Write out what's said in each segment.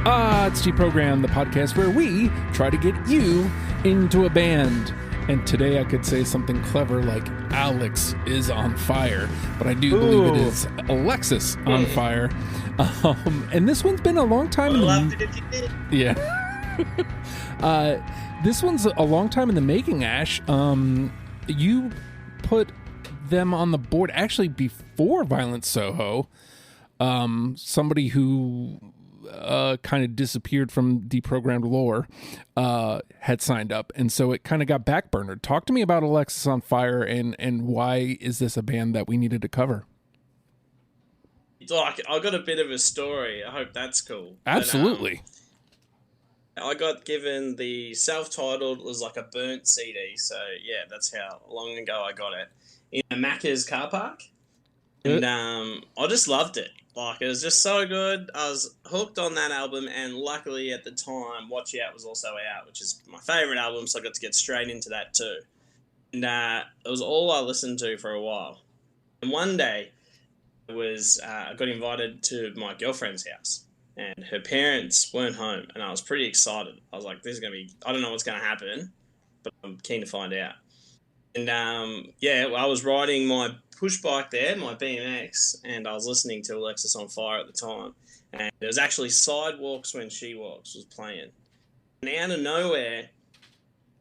It's Deprogram, the podcast where we try to get you into a band. And today I could say something clever like Alex is on fire, but I do believe it is Alexis on fire. And this one's been a long time. Yeah. This one's a long time in the making, Ash. You put them on the board actually before Violent Soho. Somebody who kind of disappeared from deprogrammed lore had signed up, and so it kind of got backburnered. Talk to me about Alexisonfire and why is this a band that we needed to cover? Like, I got a bit of a story. I hope that's cool. Absolutely. But, I got given the self-titled, was like a burnt CD, so yeah, that's how long ago I got it, in a Macca's car park. And I just loved it. Like, it was just so good. I was hooked on that album, and luckily at the time, Watch Out was also out, which is my favourite album, so I got to get straight into that too. And it was all I listened to for a while. And one day, I got invited to my girlfriend's house, and her parents weren't home, and I was pretty excited. I was like, this is going to be, I don't know what's going to happen, but I'm keen to find out. And I was riding my push bike there, my BMX, and I was listening to Alexisonfire at the time. And it was actually Sidewalks When She Walks was playing. And out of nowhere,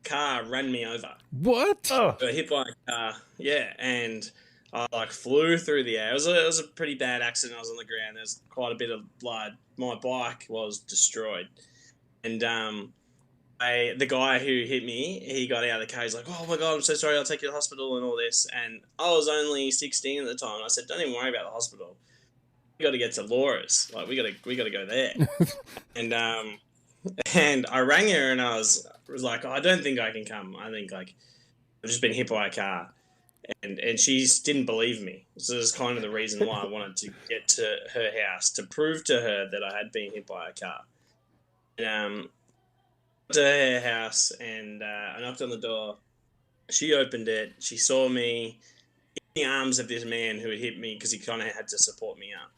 a car ran me over. What? I got hit by a car, yeah, and I flew through the air. It was a pretty bad accident. I was on the ground. There's quite a bit of blood. My bike was destroyed. And the guy who hit me, he got out of the car. He's like, "Oh my God, I'm so sorry. I'll take you to the hospital," and all this. And I was only 16 at the time. I said, "Don't even worry about the hospital. We got to get to Laura's. Like, we got to go there." and I rang her, and I was like, "I don't think I can come. I think like I've just been hit by a car." And she didn't believe me. So this is kind of the reason why I wanted to get to her house, to prove to her that I had been hit by a car. And to her house, and I knocked on the door. She opened it. She saw me in the arms of this man who had hit me because he kind of had to support me up.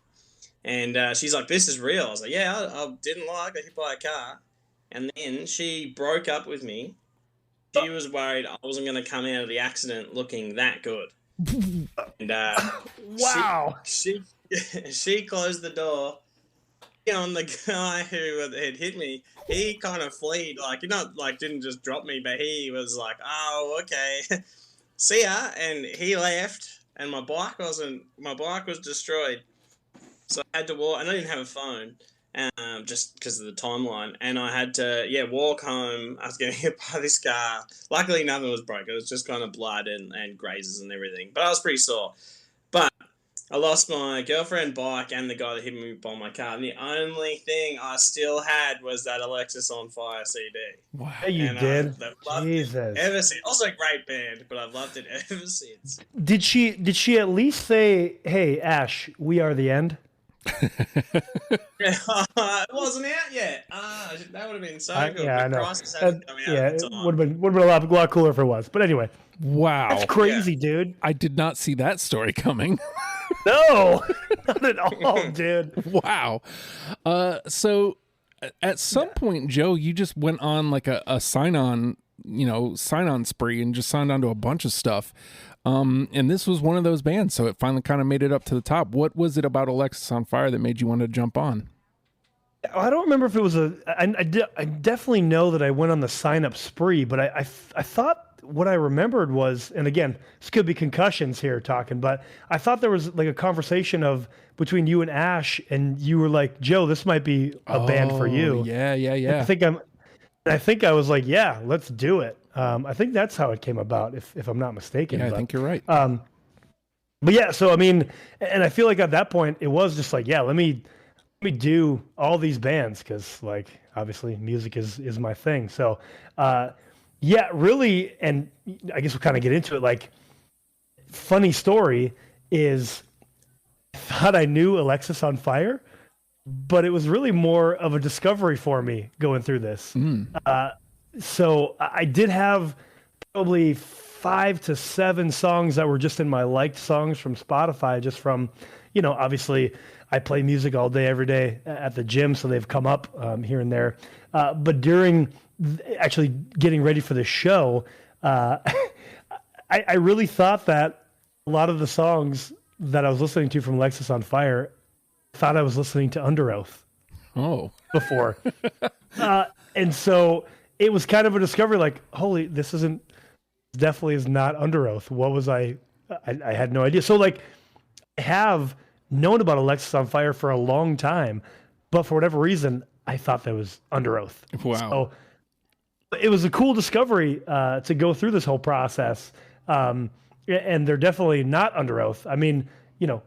And she's like, "This is real." I was like, "Yeah, I didn't lie. I got hit by a car." And then she broke up with me. She was worried I wasn't going to come out of the accident looking that good. And wow. She closed the door on the guy who had hit me. He kind of fled, didn't just drop me, but he was like, "Oh, okay, see ya," and he left. And my bike was destroyed, so I had to walk. And I didn't have a phone, just because of the timeline. And I had to walk home. I was getting hit by this car. Luckily, nothing was broken. It was just kind of blood and grazes and everything. But I was pretty sore. But I lost my girlfriend bike and the guy that hit me by my car. And the only thing I still had was that Alexisonfire CD. Wow, you did? Jesus. Ever since. Also a great band, but I've loved it ever since. Did she at least say, "Hey, Ash, we are the end"? It wasn't out yet. That would have been so good. Yeah, I know. It would have been a lot cooler if it was. But anyway. Wow. That's crazy, dude. I did not see that story coming. No, not at all, dude. Wow. So at some point, Joe, you just went on like a sign-on spree and just signed on to a bunch of stuff. And this was one of those bands, so it finally kind of made it up to the top. What was it about Alexisonfire that made you want to jump on? I don't remember if it was I definitely know that I went on the sign-up spree, but I thought what I remembered was, and again, this could be concussions here talking, but I thought there was like a conversation between you and Ash, and you were like, "Joe, this might be a band for you." Yeah. I think I was like, "Yeah, let's do it." I think that's how it came about, if I'm not mistaken. Yeah, I think you're right. But yeah, so I mean, and I feel like at that point it was just like, yeah, let me do all these bands, because like obviously music is my thing. So yeah, really, and I guess we'll kind of get into it. Like, funny story is, I thought I knew Alexisonfire, but it was really more of a discovery for me going through this. So I did have probably 5 to 7 songs that were just in my liked songs from Spotify, just from, obviously I play music all day, every day at the gym, so they've come up here and there. But during actually getting ready for the show, I really thought that a lot of the songs that I was listening to from Alexisonfire, I thought I was listening to Under Oath. Oh. Before. And so it was kind of a discovery, like, holy, definitely is not Under Oath. What was I had no idea. So like, I have known about Alexisonfire for a long time, but for whatever reason, I thought that was Under Oath. Wow. So it was a cool discovery to go through this whole process. And they're definitely not Under Oath. I mean,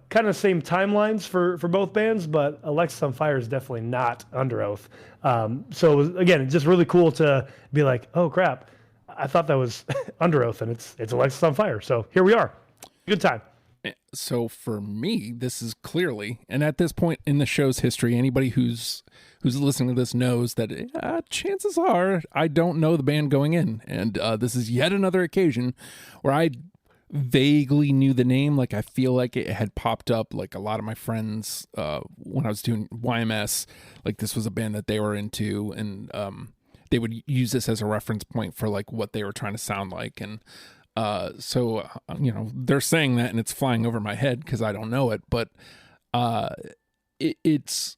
kind of same timelines for both bands, but Alexisonfire is definitely not Under Oath. So it was, again, it's just really cool to be like, oh crap, I thought that was Under Oath, and it's Alexisonfire. So here we are. Good time. So for me, this is clearly, and at this point in the show's history, anybody who's listening to this knows that chances are I don't know the band going in, and this is yet another occasion where I vaguely knew the name. Like, I feel like it had popped up, like a lot of my friends when I was doing YMS, like this was a band that they were into, and they would use this as a reference point for like what they were trying to sound like. And so they're saying that and it's flying over my head because I don't know it, but it's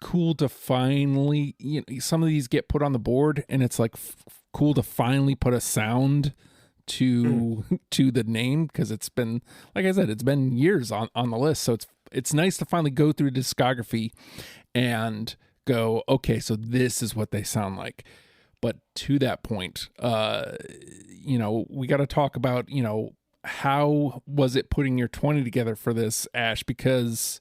cool to finally, some of these get put on the board, and it's like cool to finally put a sound to the name, because it's been, like I said, it's been years on the list. So it's nice to finally go through discography and go, okay, so this is what they sound like. But to that point, we got to talk about, how was it putting your 20 together for this, Ash? Because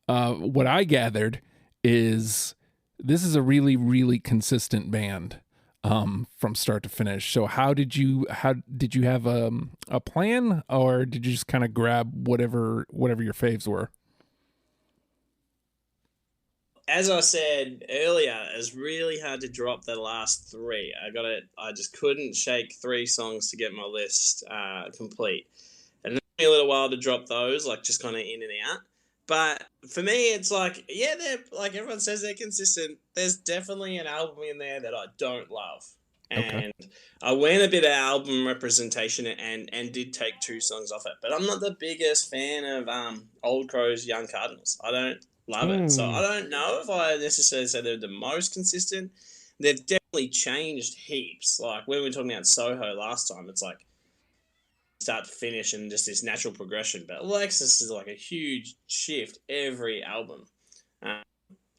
what I gathered is this is a really, really consistent band from start to finish. So how did you have a plan, or did you just kind of grab whatever your faves were? As I said earlier, it's really hard to drop the last three. I just couldn't shake 3 songs to get my list complete. And it took me a little while to drop those, like just kind of in and out. But for me, it's like, yeah, they're, like everyone says, they're consistent. There's definitely an album in there that I don't love. And I went a bit of album representation and did take 2 songs off it. But I'm not the biggest fan of Old Crow's Young Cardinals. I don't love it. So I don't know if I necessarily say they're the most consistent. They've definitely changed heaps. Like when we were talking about Soho last time, it's like start to finish and just this natural progression. But Alexis is like a huge shift every album.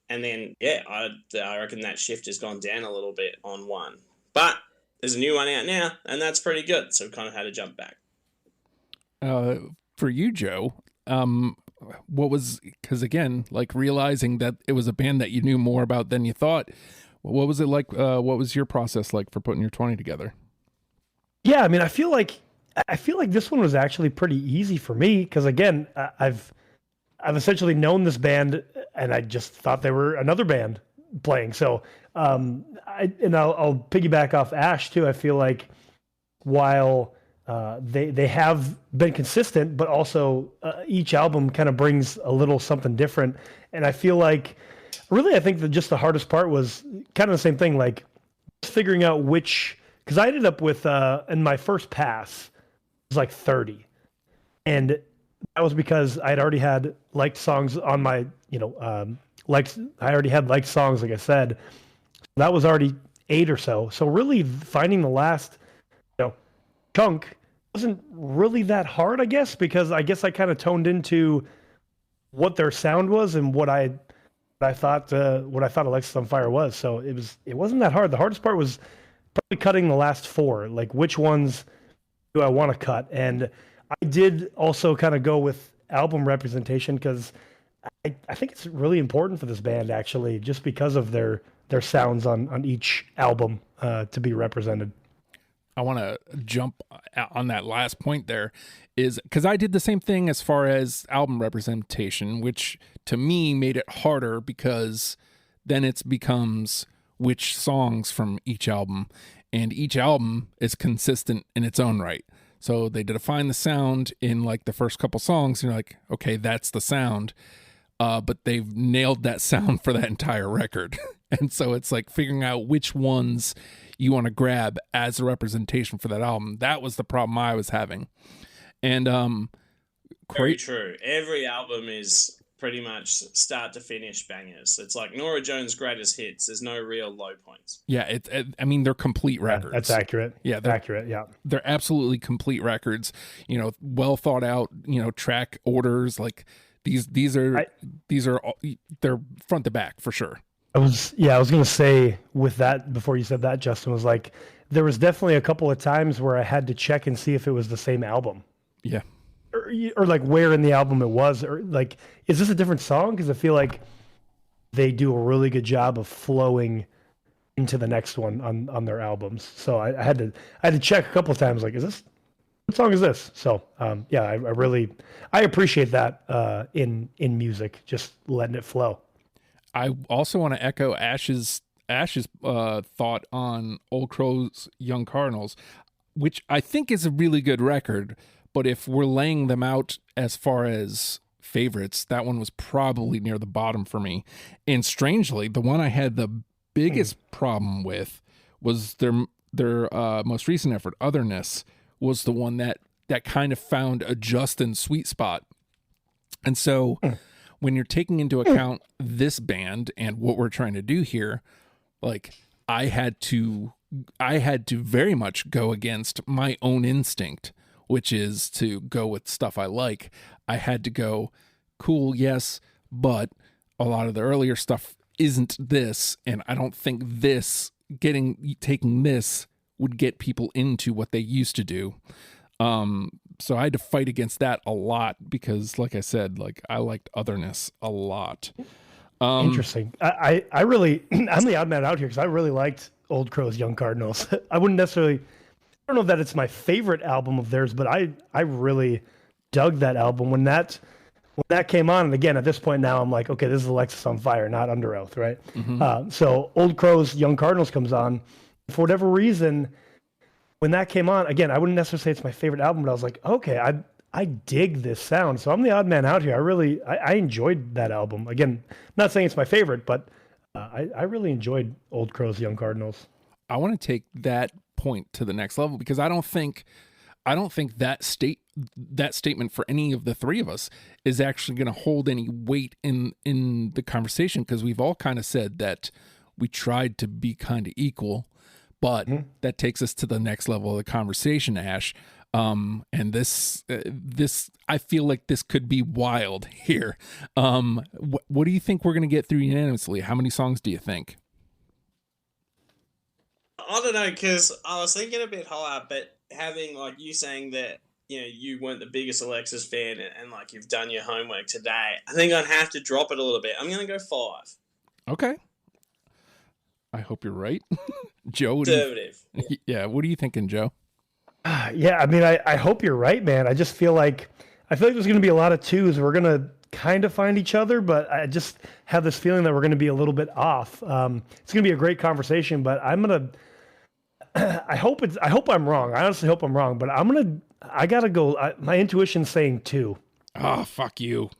And then, yeah, I reckon that shift has gone down a little bit on one. But there's a new one out now, and that's pretty good. So we kind of had to jump back. For you, Joe, what was, because again, like realizing that it was a band that you knew more about than you thought, what was it like? What was your process like for putting your 20 together? Yeah, I mean, I feel like this one was actually pretty easy for me because, again, I've essentially known this band, and I just thought they were another band playing. So I'll piggyback off Ash too. I feel like while they have been consistent, but also each album kind of brings a little something different. And I feel like I think that just the hardest part was kind of the same thing, like figuring out which, because I ended up with in my first pass it was like 30, and that was because I'd already had liked songs on my I already had liked songs, like I said. That was already 8 or so. So really finding the last, chunk wasn't really that hard, I guess, because I kind of toned into what their sound was and what I thought Alexisonfire was. So it wasn't that hard. The hardest part was probably cutting the last 4. Like, which ones do I want to cut? And I did also kind of go with album representation because I think it's really important for this band, actually, just because of their sounds on each album to be represented. I want to jump on that last point there, is because I did the same thing as far as album representation, which to me made it harder because then it becomes which songs from each album, and each album is consistent in its own right. So they define the sound in like the first couple songs, and you're like, okay, that's the sound. but they've nailed that sound for that entire record. And so it's like figuring out which ones you want to grab as a representation for that album. That was the problem I was having. And very true. Every album is pretty much start to finish bangers. It's like Norah Jones' greatest hits. There's no real low points. Yeah, I mean, they're complete records. That's accurate. Yeah, they're accurate. Yeah, they're absolutely complete records. You know, well thought out. You know, track orders. Like these are they're front to back for sure. I was going to say with that before you said that, Justin, was like there was definitely a couple of times where I had to check and see if it was the same album. Yeah. Or like where in the album it was, or like, is this a different song? Because I feel like they do a really good job of flowing into the next one on their albums. So I had to check a couple of times, like, what song is this? So I appreciate that in music, just letting it flow. I also want to echo Ash's thought on Old Crows, Young Cardinals, which I think is a really good record. But if we're laying them out as far as favorites, that one was probably near the bottom for me. And strangely, the one I had the biggest problem with was their most recent effort, Otherness, was the one that kind of found a Justin sweet spot. And so when you're taking into account this band and what we're trying to do here, like I had to very much go against my own instinct, which is to go with stuff I like. I had to go, cool, yes, but a lot of the earlier stuff isn't this, and I don't think taking this would get people into what they used to do. So I had to fight against that a lot because, like I said, like I liked Otherness a lot. Interesting. I really, I'm the odd man out here because I really liked Old Crows, Young Cardinals. I wouldn't necessarily, I don't know that it's my favorite album of theirs, but I really dug that album when that came on. And again, at this point now, I'm like, okay, this is Alexisonfire, not Under Oath, right? Mm-hmm. So Old Crows, Young Cardinals comes on. For whatever reason, when that came on, again, I wouldn't necessarily say it's my favorite album, but I was like, okay, I dig this sound. So I'm the odd man out here. I enjoyed that album. Again, not saying it's my favorite, but I really enjoyed Old Crows, Young Cardinals. I want to take that point to the next level because I don't think that statement for any of the three of us is actually going to hold any weight in the conversation because we've all kind of said that we tried to be kind of equal, but that takes us to the next level of the conversation, Ash. And this I feel like this could be wild here. What do you think we're going to get through unanimously? How many songs do you think? I don't know, because I was thinking a bit higher, but having like you saying that, you know, you weren't the biggest Alexis fan and like you've done your homework today, I think I'd have to drop it a little bit. I'm going to go 5. Okay. I hope you're right. Joe? Conservative. Yeah. What are you thinking, Joe? Yeah, I mean, I hope you're right, man. I just feel like there's going to be a lot of 2s. We're going to kind of find each other, but I just have this feeling that we're going to be a little bit off. It's going to be a great conversation, but I hope I'm wrong. I honestly hope I'm wrong, but I got to go. My intuition's saying 2. Oh, fuck you.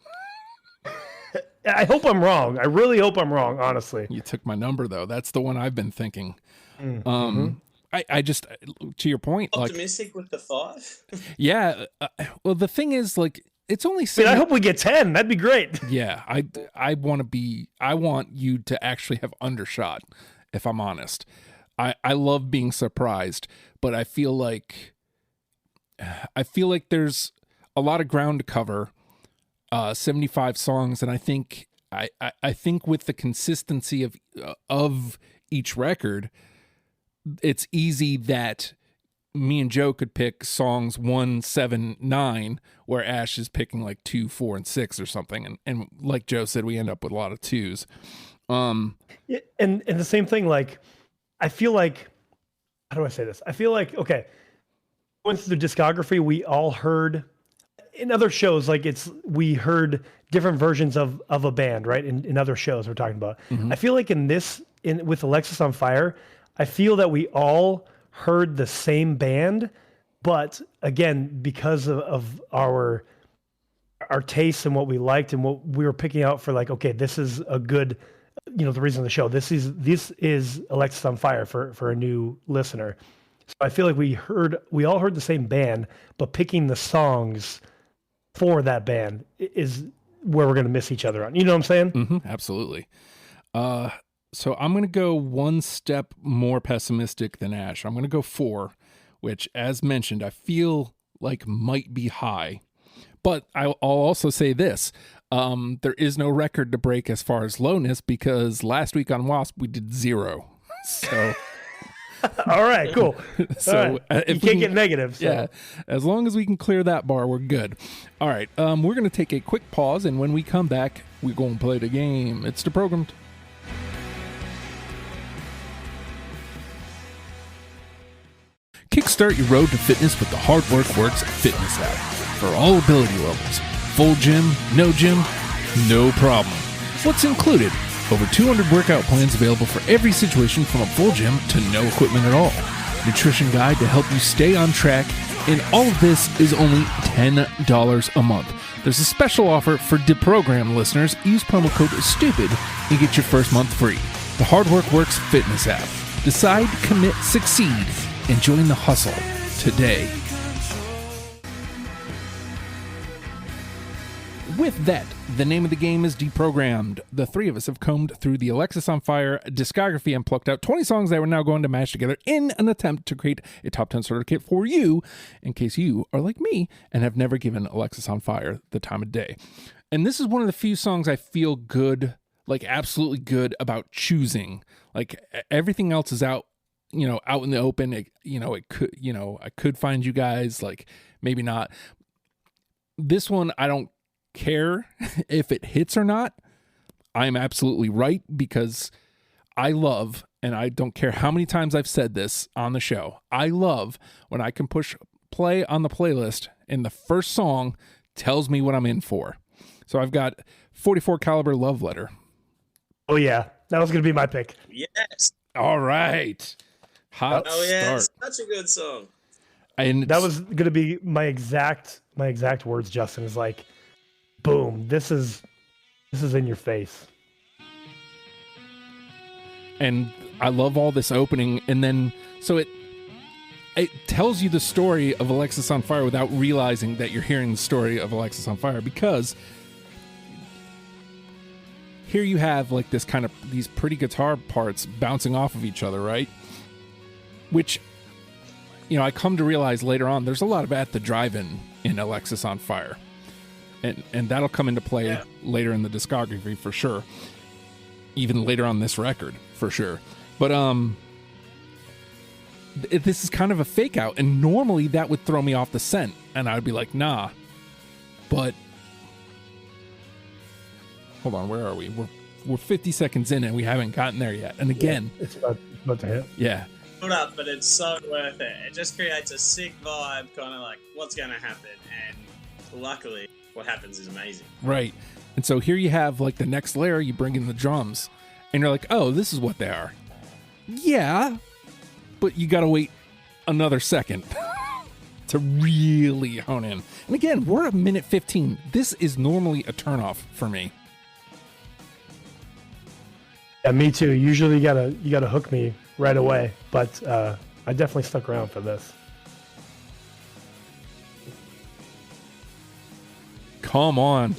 I hope I'm wrong. I really hope I'm wrong, honestly. You took my number, though. That's the one I've been thinking. Mm-hmm. I just, to your point, optimistic with the 5. Yeah. Well, the thing is, like, it's only. I hope we get 10. That'd be great. Yeah, I want you to actually have undershot. If I'm honest, I love being surprised, but I feel like there's a lot of ground to cover. 75 songs, and I think with the consistency of each record, it's easy that me and Joe could pick songs 1, 7, 9, where Ash is picking like 2, 4, and 6 or something, and like Joe said, we end up with a lot of 2s. Yeah, and the same thing. Like, I feel like, how do I say this? I feel like, okay, going through the discography, we all heard. In other shows, like we heard different versions of a band, right? In other shows we're talking about. Mm-hmm. I feel like with Alexisonfire, I feel that we all heard the same band, but again, because of our our tastes and what we liked and what we were picking out for, like, okay, this is a good, the reason of the show. This is Alexisonfire for a new listener. So I feel like we all heard the same band, but picking the songs for that band is where we're going to miss each other on. You know what I'm saying? Mm-hmm, absolutely. So I'm going to go one step more pessimistic than Ash. I'm going to go 4, which, as mentioned, I feel like might be high. But I'll also say this. There is no record to break as far as lowness, because last week on Wasp, we did 0. So... All right, cool. So right. You can't get negative. So. Yeah, as long as we can clear that bar, we're good. All right, we're going to take a quick pause, and when we come back, we're going to play the game. It's deprogrammed. Kickstart your road to fitness with the Hard Work Works Fitness app. For all ability levels, full gym, no problem. What's included? Over 200 workout plans available for every situation, from a full gym to no equipment at all. Nutrition guide to help you stay on track, and all of this is only $10 a month. There's a special offer for Deprogram listeners. Use promo code STUPID and get your first month free. The Hard Work Works Fitness app. Decide, commit, succeed, and join the hustle today. With that, the name of the game is Deprogrammed. The three of us have combed through the Alexisonfire discography and plucked out 20 songs that we're now going to mash together in an attempt to create a top 10 starter kit for you, in case you are like me and have never given Alexisonfire the time of day. And this is one of the few songs I feel good, like absolutely good about choosing. Like everything else is out, out in the open. I could find you guys, like maybe not. This one, I don't care if it hits or not. I'm absolutely right, because I love, and I don't care how many times I've said this on the show, I love when I can push play on the playlist and the first song tells me what I'm in for. So I've got 44 Caliber Love Letter. Oh yeah, that was going to be my pick. Yes. All right. Hot start. Such a good song. And that was going to be my exact words, Justin, is like, boom, this is in your face. And I love all this opening, and then so it tells you the story of Alexisonfire without realizing that you're hearing the story of Alexisonfire, because here you have like this kind of these pretty guitar parts bouncing off of each other, right? Which, I come to realize later on, there's a lot of At the Drive-In in Alexisonfire. And that'll come into play later in the discography for sure. Even later on this record for sure. But this is kind of a fake out, and normally that would throw me off the scent, and I'd be like, nah. But hold on, where are we? We're 50 seconds in and we haven't gotten there yet. And again, it's about to hit. Yeah. Put up, but it's so worth it. It just creates a sick vibe, kind of like what's going to happen, and luckily what happens is amazing. Right. And so here you have like the next layer, you bring in the drums, and you're like, oh, this is what they are. Yeah, but you got to wait another second to really hone in. And again, we're at minute 15. This is normally a turnoff for me. Yeah, me too. Usually you gotta hook me right away, but I definitely stuck around for this. Come on.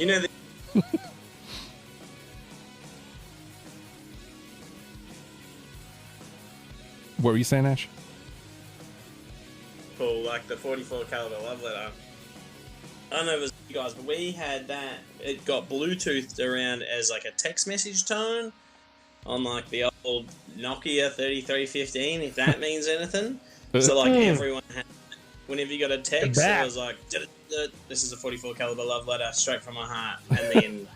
What were you saying, Ash? Cool, like the 44 Caliber Love Letter. I don't know if it was you guys, but we had that. It got Bluetoothed around as like a text message tone on like the old Nokia 3315, if that means anything. So like everyone had, whenever you got a text, it was like, this is a 44 Caliber Love Letter straight from my heart. And then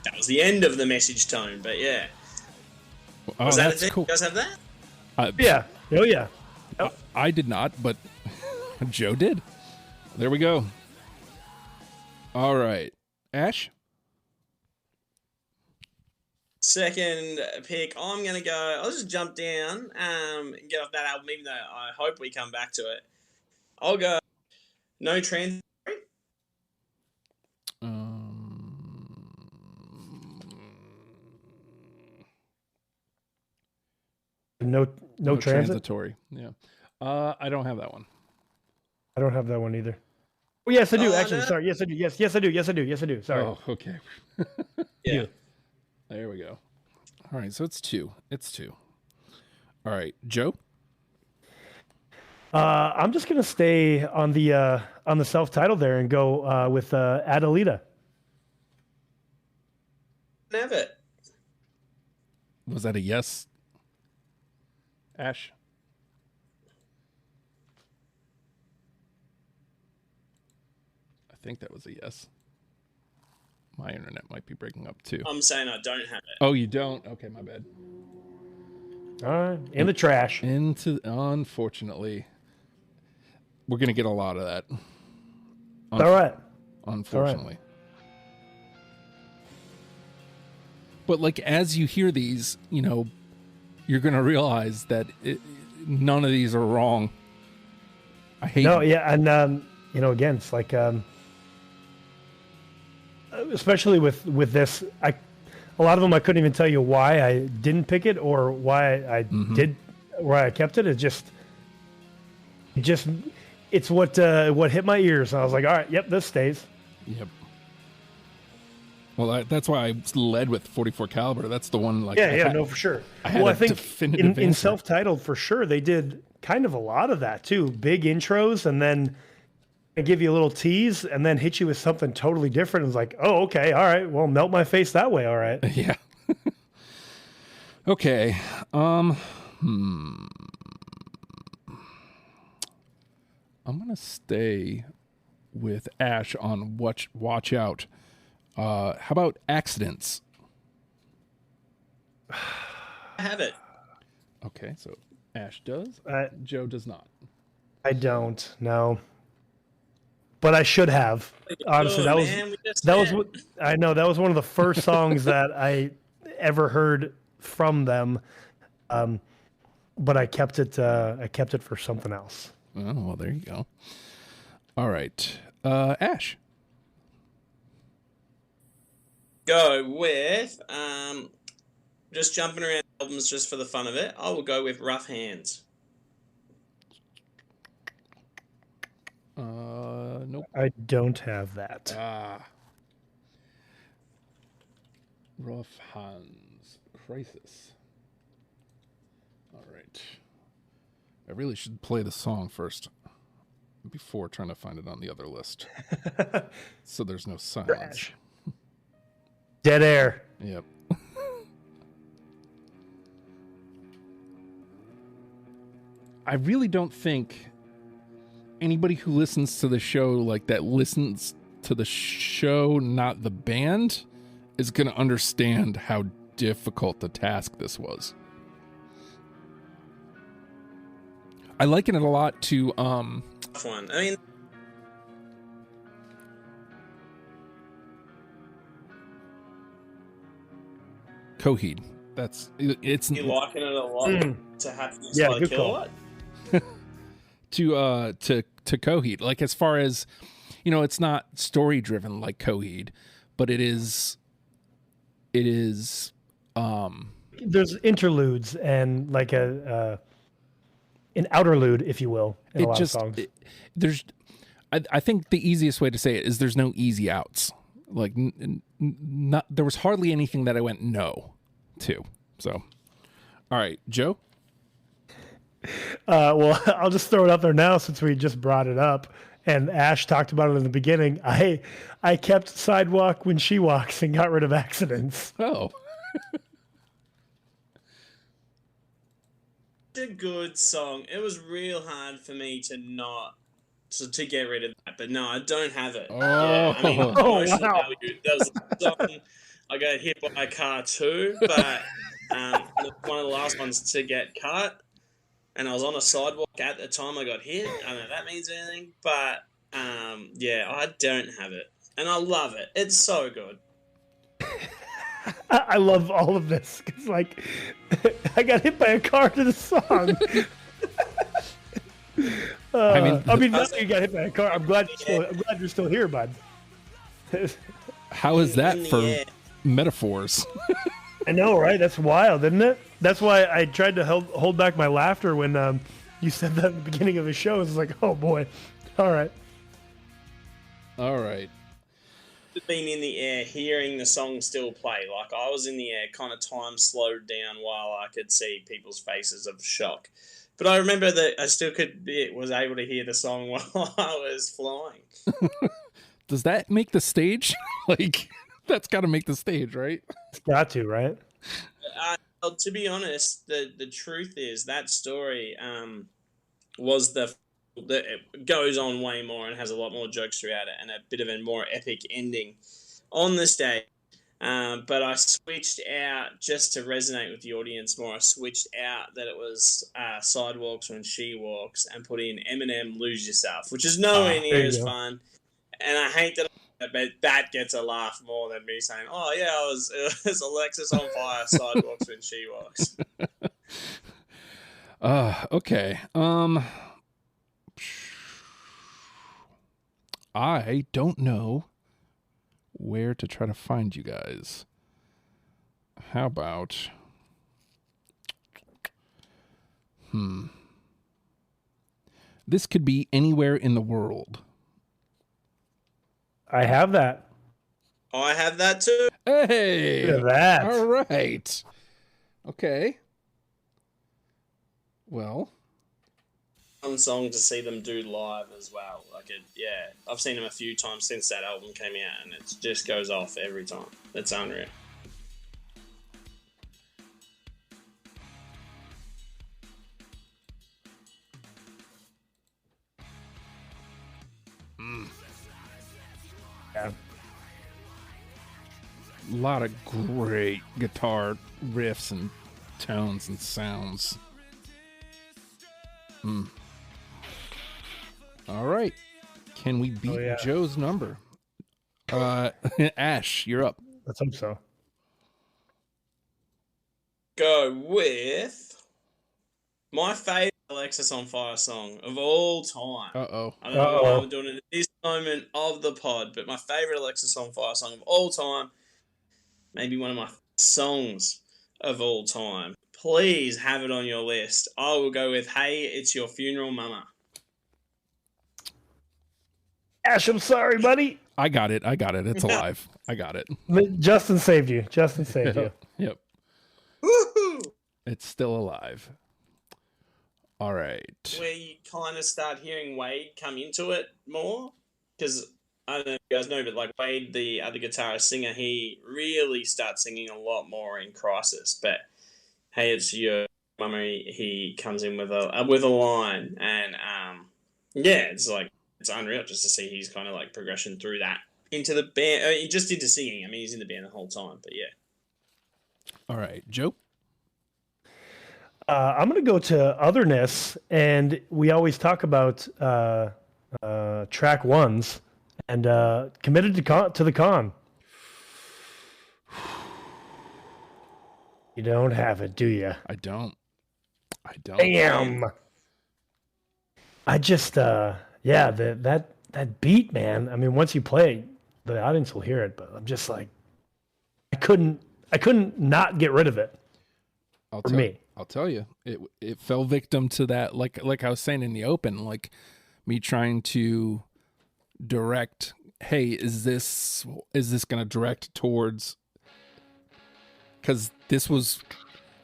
that was the end of the message tone, but yeah. Oh, was that that's a thing? cool. You guys have that? Yeah. Oh yeah. Yep. I did not, but Joe did. There we go. All right. Ash? Second pick, I'm going to go, I'll just jump down and get off that album, even though I hope we come back to it. I'll go No Trans. No transit. Transitory. Yeah. I don't have that one. I don't have that one either. Oh, yes, I do. Oh, Actually, no. sorry. Yes, I do. Yes, I do. Yes, I do. Yes, I do. Sorry. Oh, okay. Yeah. There we go. All right, so it's 2. It's 2. All right, Joe. I'm just gonna stay on the self-titled there and go with Adelita. Have it. Was that a yes? Ash. I think that was a yes. My internet might be breaking up too. I'm saying I don't have it. Oh, you don't? Okay, my bad. All right, in the trash. Unfortunately, we're gonna get a lot of that. All right. Unfortunately. But like as you hear these, you're gonna realize that none of these are wrong. I hate. No, yeah, and again, it's like, especially with this, a lot of them I couldn't even tell you why I didn't pick it or why I did, why I kept it. It's what hit my ears. And I was like, all right, yep, this stays. Yep. Well, that's why I led with 44 caliber. That's the one. Like, No, for sure. I think in self-titled for sure they did kind of a lot of that too. Big intros and then they give you a little tease and then hit you with something totally different. It's like, oh, okay, all right. Well, melt my face that way. All right. Yeah. Okay. I'm gonna stay with Ash on watch out. How about accidents? I have it. Okay, so Ash does. Joe does not. I don't. No. But I should have. Honestly, that was what I know. That was one of the first songs that I ever heard from them. But I kept it. I kept it for something else. Oh, well, there you go. All right, Ash. Go with just jumping around albums just for the fun of it. I will go with Rough Hands. Nope. I don't have that. Rough Hands Crisis. All right. I really should play the song first before trying to find it on the other list. So there's no silence. Trash. Dead air. Yep. I really don't think anybody who listens to the show like that listens to the show, not the band, is going to understand how difficult the task this was. I liken it a lot to One. I mean, Coheed. It's you liking it a lot to Happiness Yeah, by good Kilowatt. to Coheed. Like as far as it's not story driven like Coheed, but it is There's interludes and like an outerlude, if you will, in a lot of songs. I think the easiest way to say it is there's no easy outs. Like not there was hardly anything that I went no to. So, all right, Joe. Well, I'll just throw it up there now since we just brought it up, and Ash talked about it in the beginning. I kept Sidewalk When She Walks and got rid of Accidents. Oh. It's a good song. It was real hard for me to get rid of that, but no, I don't have it. Oh, yeah, I mean, emotional wow. value. There was a song I got hit by a car too, but one of the last ones to get cut, and I was on a sidewalk at the time I got hit. I don't know if that means anything, but yeah, I don't have it, and I love it. It's so good. I love all of this. It's like I got hit by a car to the song. I mean, not you got hit by a car. I'm glad you're still here, bud. How is that for metaphors? I know, right? That's wild, isn't it? That's why I tried to hold back my laughter when you said that at the beginning of the show. It's like, oh boy. All right. All right. Being in the air, hearing the song still play. Like I was in the air, kind of time slowed down while I could see people's faces of shock. But I remember that I still was able to hear the song while I was flying. Does that make the stage? Like, that's got to make the stage, right? It's got to, right? Well, to be honest, the truth is that story was that it goes on way more and has a lot more jokes throughout it and a bit of a more epic ending on this day. But I switched out just to resonate with the audience more. I switched out that it was Sidewalks When She Walks and put in Eminem Lose Yourself, which is nowhere near as fun. And I hate that, but that gets a laugh more than me saying, "Oh yeah, it was Alexisonfire Sidewalks When She Walks." Okay. I don't know where to try to find you guys. How about this could be anywhere in the world. I have that. I have that too. Hey, Look at that. All right. Okay. Well, Fun song to see them do live as well. I've seen them a few times since that album came out, and it just goes off every time. It's unreal. Yeah. a lot of great guitar riffs and tones and sounds. All right. Can we beat Joe's number? Ash, you're up. Let's hope so. Go with my favorite Alexisonfire song of all time. Uh-oh. I don't know why I'm doing it at this moment of the pod, but my favorite Alexisonfire song of all time, maybe one of my songs of all time. Please have it on your list. I will go with Hey, It's Your Funeral Mama. Ash, I'm sorry, buddy. I got it. It's alive. I got it. Justin saved you. You. Yep. Woohoo! It's still alive. All right. Where you kind of start hearing Wade come into it more. Because, I don't know if you guys know, but like Wade, the other guitarist singer, he really starts singing a lot more in Crisis. But Hey, It's Your Mama, he comes in with a line. And, it's like, it's unreal just to see his kind of like progression through that into the band, just into singing. I mean, he's in the band the whole time, but yeah. All right, Joe. I'm going to go to Otherness, and we always talk about track ones and Committed to the Con. You don't have it, do you? I don't. Damn. I just that beat, man. I mean, once you play it, the audience will hear it, but I'm just like, I couldn't not get rid of it. I'll tell you, it fell victim to that, like I was saying in the open, like me trying to direct. Hey, is this going to direct towards? Because this was,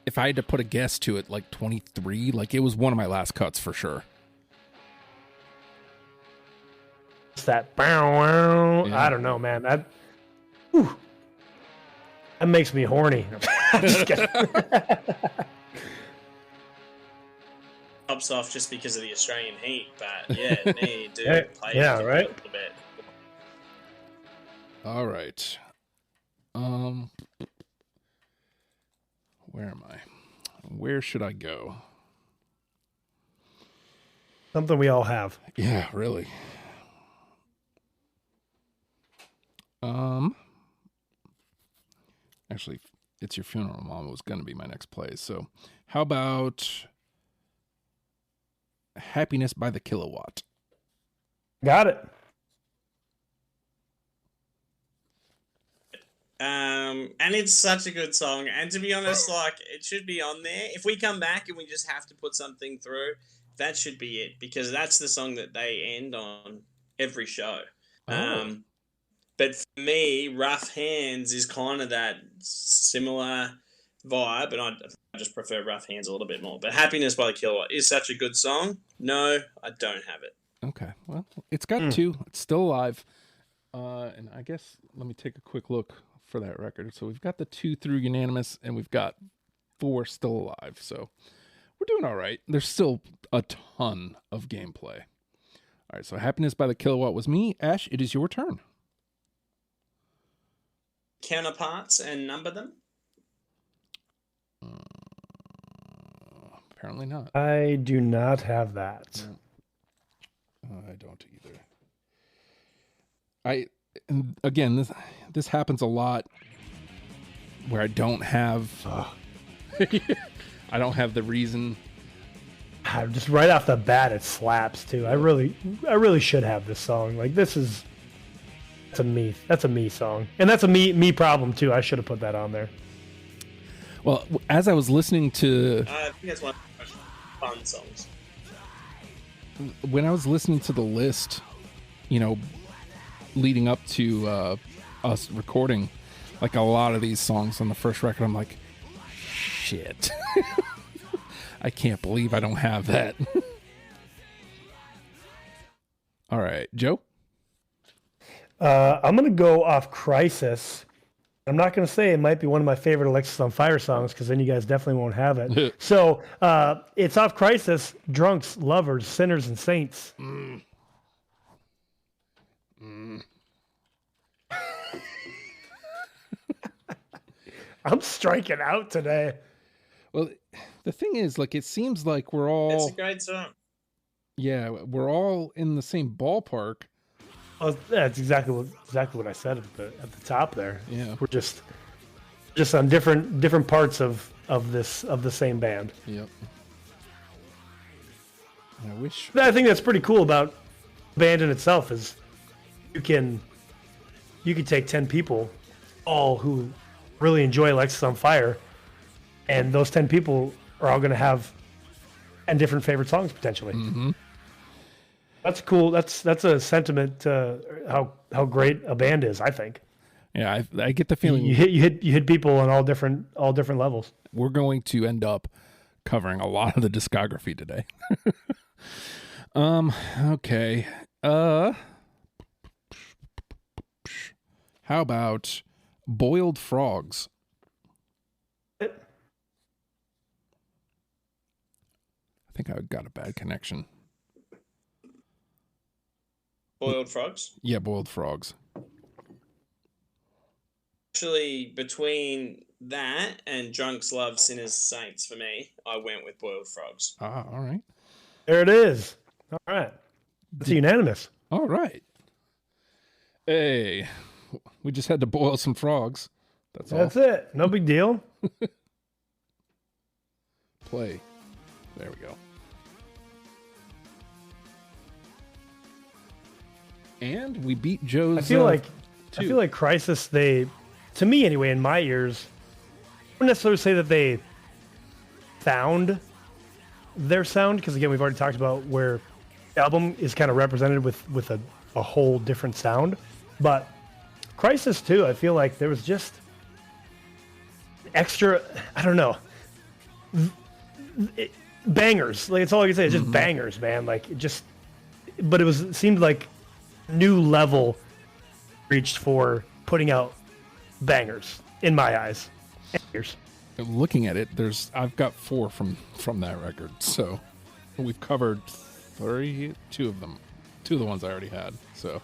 if I had to put a guess to it, like 23, like it was one of my last cuts for sure. It's that bow. Yeah. I don't know, man. That makes me horny. I'm just kidding. Pops off just because of the Australian heat, but yeah, me do play right? A little bit. All right. Where am I? Where should I go? Something we all have. Yeah, really. Actually, It's Your Funeral Mama was going to be my next play. So how about Happiness by the Kilowatt? Got it. And it's such a good song. And to be honest, like it should be on there. If we come back and we just have to put something through, that should be it because that's the song that they end on every show. Oh. But for me, Rough Hands is kind of that similar vibe, and I just prefer Rough Hands a little bit more. But Happiness by the Kilowatt is such a good song. No, I don't have it. Okay. Well, it's got 2. It's still alive. And I guess let me take a quick look for that record. So we've got the 2 through unanimous, and we've got 4 still alive. So we're doing all right. There's still a ton of gameplay. All right. So Happiness by the Kilowatt was me. Ash, it is your turn. Counterparts and number them. Apparently not. I do not have that. No. I don't either. Again, this happens a lot where I don't have I don't have the reason. Just right off the bat, it slaps too. I really should have this song. Like that's a me song, and that's a me problem too. I should have put that on there. Well, as I was listening to, I think it's one of the most fun songs. When I was listening to the list, leading up to us recording, like a lot of these songs on the first record, I'm like, shit. I can't believe I don't have that. All right, Joe? I'm going to go off Crisis. I'm not going to say it might be one of my favorite Alexisonfire songs because then you guys definitely won't have it. So it's off Crisis, Drunks, Lovers, Sinners, and Saints. I'm striking out today. Well, the thing is, like, it seems like we're all... It's a great song. Yeah, we're all in the same ballpark. Well, that's exactly what I said at the top there. Yeah, we're just on different parts of the same band. Yep. I think that's pretty cool about the band in itself is you can take 10 people, all who really enjoy Alexisonfire, and those 10 people are all going to have 10 different favorite songs potentially. Mm-hmm. That's cool. That's a sentiment to how great a band is, I think. Yeah, I get the feeling you hit people on all different levels. We're going to end up covering a lot of the discography today. Okay. How about Boiled Frogs? I think I got a bad connection. Boiled Frogs? Yeah, Boiled Frogs. Actually, between that and Drunks, Love, Sinners, Saints, for me, I went with Boiled Frogs. Ah, all right. There it is. All right. It's unanimous. All right. Hey, we just had to boil some frogs. That's it. No big deal. Play. There we go. And we beat Joe's. I feel like Crisis. They, to me anyway, in my ears, I wouldn't necessarily say that they found their sound because again, we've already talked about where the album is kind of represented with a whole different sound, but Crisis too. I feel like there was just extra. I don't know. Bangers. Like it's all I can say. It's just bangers, man. Like it just. But it seemed like new level reached for putting out bangers in my eyes. Bangers. Looking at it, I've got 4 from that record, so we've covered 2 of them, 2 of the ones I already had. So,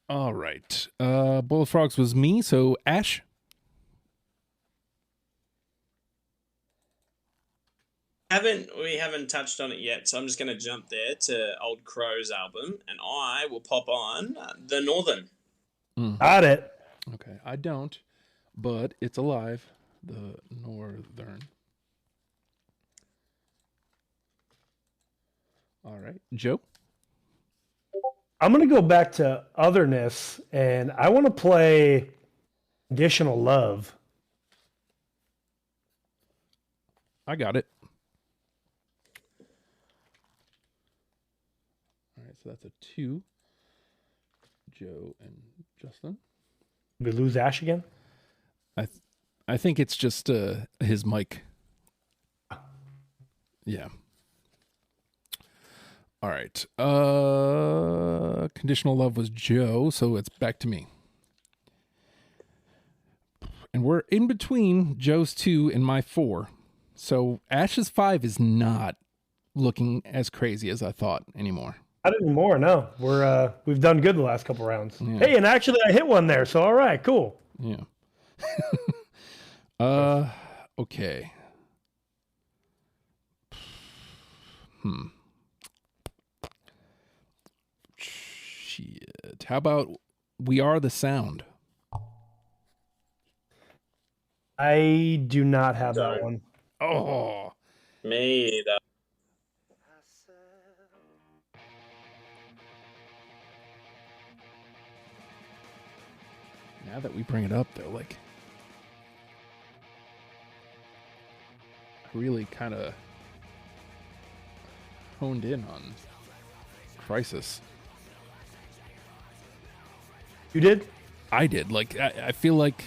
all right, Boiled Frogs was me. So Ash. We haven't touched on it yet, so I'm just going to jump there to Old Crow's album, and I will pop on The Northern. Got it. Okay, I don't, but it's alive. The Northern. All right, Joe. I'm gonna go back to otherness, and I want to play Conditional Love. I got it. All right, so that's a 2. Joe and Justin. We lose Ash again. I think it's just his mic. Yeah. All right. Conditional Love was Joe, so it's back to me. And we're in between Joe's 2 and my 4. So Ash's 5 is not looking as crazy as I thought anymore. Not anymore. No, we've done good the last couple rounds. Yeah. Hey, and actually I hit one there, so all right, cool. Yeah. Okay. Shit. How about We Are the Sound? I do not have that one. Oh. Me either. Now that we bring it up, though, like, I really kind of honed in on Crisis. You did? I did. Like, I feel like,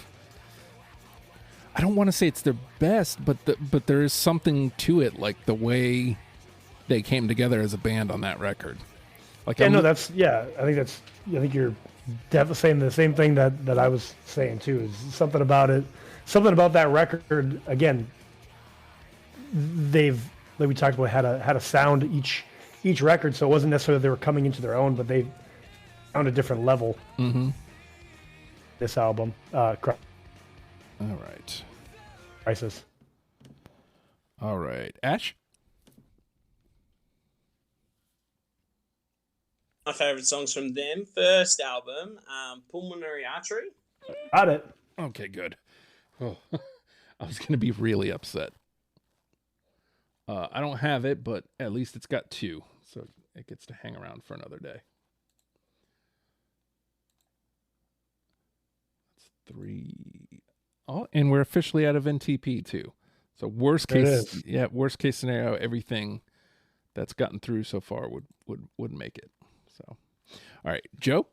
I don't want to say it's their best, but there is something to it, like the way they came together as a band on that record. Like, Yeah, no, I think you're definitely saying the same thing that I was saying too. Is something about it, something about that record. Again, they've, like we talked about, had a sound each record, so it wasn't necessarily they were coming into their own, but they found a different level. Mm-hmm. This album, All right. Crisis. All right. Ash? My favorite songs from them. First album, Pulmonary Artery. Got it. Okay, good. Oh, I was going to be really upset. I don't have it, but at least it's got 2, so it gets to hang around for another day. That's 3. Oh, and we're officially out of NTP too. So worst case scenario, everything that's gotten through so far would make it. So, all right, Joe.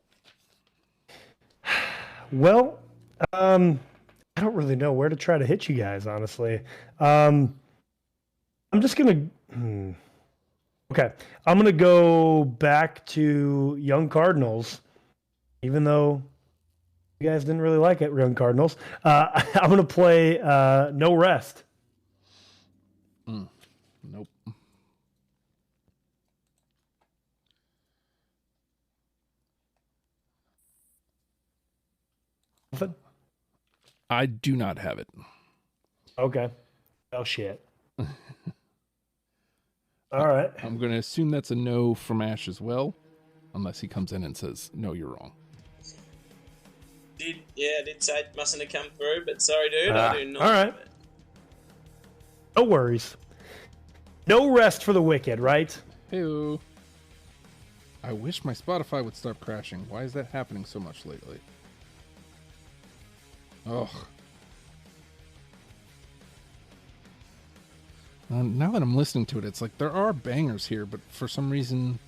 Well, I don't really know where to try to hit you guys, honestly. I'm just gonna. Okay, I'm gonna go back to Young Cardinals, even though you guys didn't really like it, Young Cardinals. I'm gonna play No Rest. Nope. Nothing? I do not have it. Okay. Oh shit. All right. I'm going to assume that's a no from Ash as well, unless he comes in and says, no, you're wrong. I did say it mustn't have come through, but sorry, dude. I do not all right. have it. No worries. No rest for the wicked, right? Hey-o. I wish my Spotify would stop crashing. Why is that happening so much lately? Ugh. Now that I'm listening to it, it's like there are bangers here, but for some reason,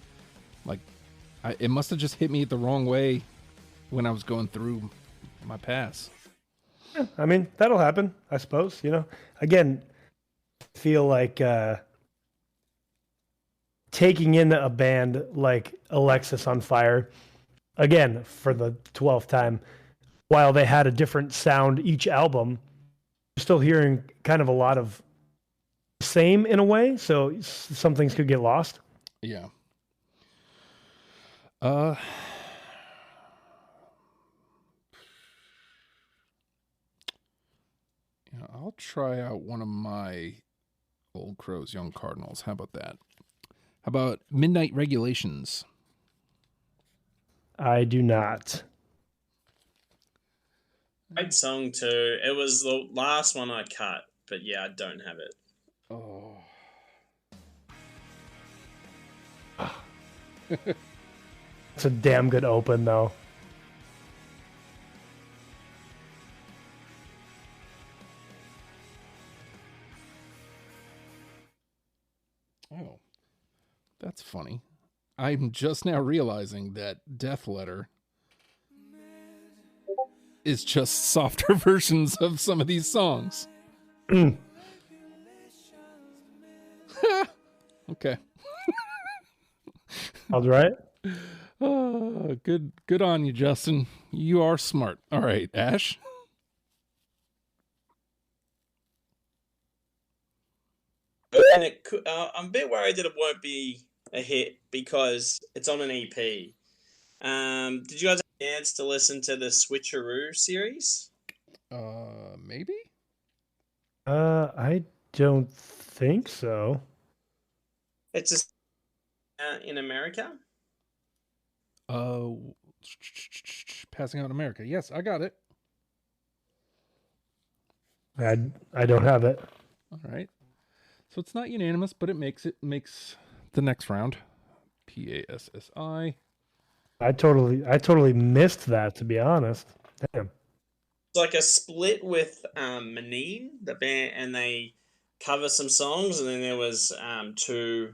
like, it must have just hit me the wrong way when I was going through my pass. Yeah, I mean, that'll happen, I suppose. You know, again, I feel like taking in a band like Alexisonfire, again, for the 12th time, while they had a different sound each album, you're still hearing kind of a lot of same in a way, so some things could get lost. Yeah. I'll try out one of my Old Crows, Young Cardinals. How about that? How about Midnight Regulations? I do not. Great song too. It was the last one I cut, but yeah, I don't have it. Oh. It's a damn good open, though. Oh, that's funny. I'm just now realizing that Death Letter is just softer versions of some of these songs. Okay. All right. Oh, good on you, Justin. You are smart. All right, Ash. And I'm a bit worried that it won't be a hit because it's on an EP. Did you guys have a chance to listen to the Switcheroo series? Maybe? I don't think so. It's just in America. Passing Out in America. Yes, I got it. I don't have it. All right. So it's not unanimous, but it makes the next round. PASSI. I totally missed that, to be honest. Damn. It's like a split with Manine, the band, and they cover some songs, and then there was two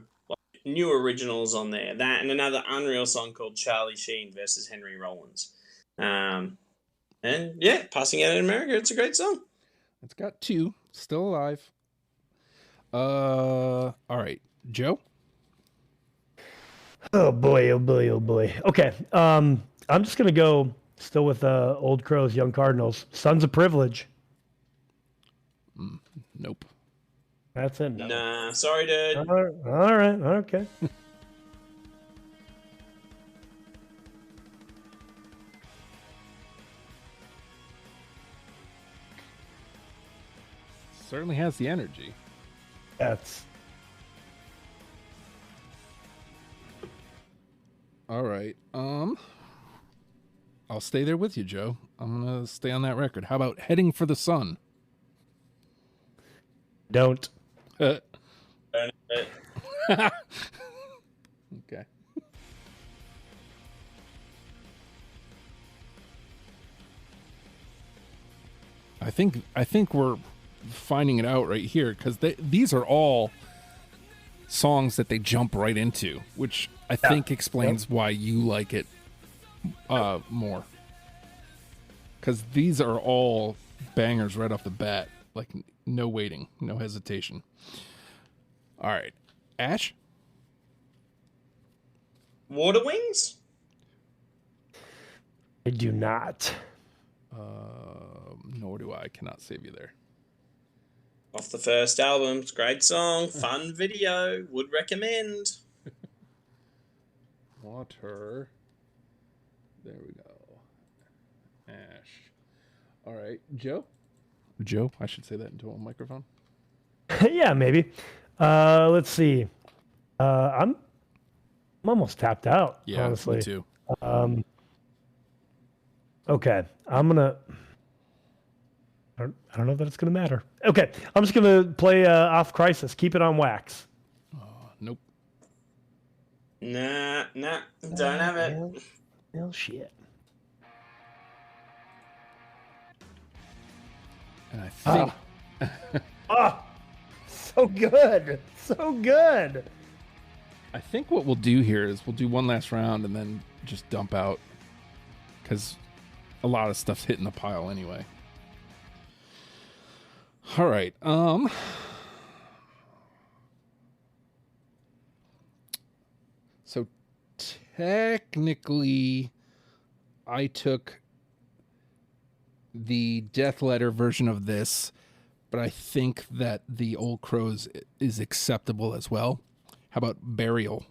new originals on there. That and another Unreal song called Charlie Sheen versus Henry Rollins. And yeah, Passing Out in America, it's a great song. It's got 2 still alive. All right, Joe. Oh boy, oh boy, oh boy. Okay. I'm just gonna go still with Old Crows, Young Cardinals, Sons of Privilege. Nope. That's it. No. Nah, sorry, dude. All right. Okay. Certainly has the energy. That's All right. I'll stay there with you, Joe. I'm gonna stay on that record. How about Heading for the Sun? don't. Okay. I think we're finding it out right here because these are all songs that they jump right into, which I think explains why you like it more. Because these are all bangers right off the bat, like no waiting, no hesitation. All right, Ash. Water Wings? I do not. Nor do I. Cannot save you there. Off the first album. It's a great song. Fun video. Would recommend. Water. There we go. Ash. All right, Joe. Joe, I should say that into a microphone. Yeah, maybe. Let's see. I'm almost tapped out. Yeah, honestly. me too. Okay, I'm gonna. I don't know that it's gonna matter. Okay, I'm just gonna play off Crisis. Keep it on wax. Nope. Nah. Don't have it. Well, shit. And I think So good, so good. I think what we'll do here is we'll do one last round and then just dump out because a lot of stuff's hitting the pile anyway. All right. So technically, I took the Death Letter version of this, but I think that the Old Crows is acceptable as well. How about Burial?